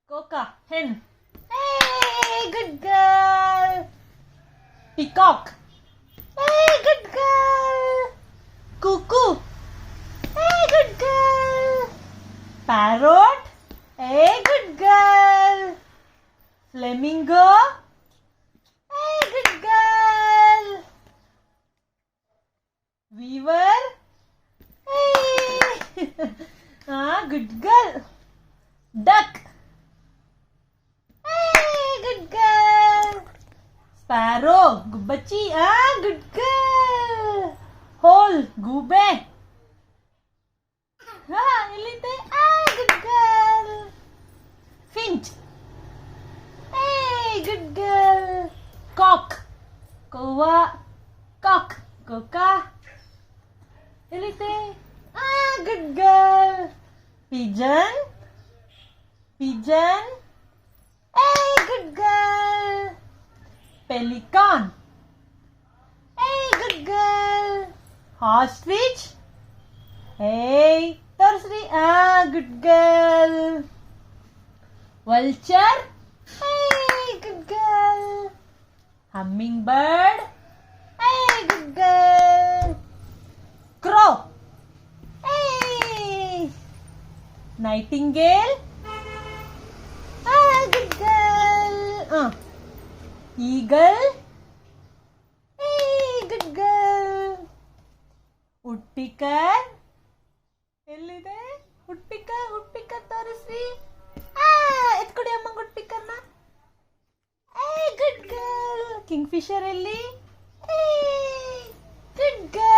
Coca, hen. Hey, good girl. Peacock. Hey, good girl. Cuckoo. Hey, good girl. Parrot. Hey, good girl. Flamingo. Hey, good girl. Weaver. Hey. Good girl. Duck. Hey, good girl. Sparrow. Gubbachi. Good girl. Hole. Gube. Illite. Good girl. Finch. Hey, good girl. Cock. Kowa. Cock. Coca. Illite. Good girl. Pigeon. Pigeon. Hey, good girl. Pelican. Hey, good girl. Ostrich. Hey, Thursday. Good girl. Vulture. Hey, good girl. Hummingbird. Hey, good girl. Crow. Hey. Nightingale. Good girl. Eagle. Hey, good girl. Woodpecker. ಎಲ್ಲಿದೆ woodpecker ತೋರಿಸ್ರಿ. ಎತ್ಕೊಡಿ ಅಮ್ಮ woodpeckerನ. Hey, good girl. Kingfisher ಎಲ್ಲಿ? Hey, good girl.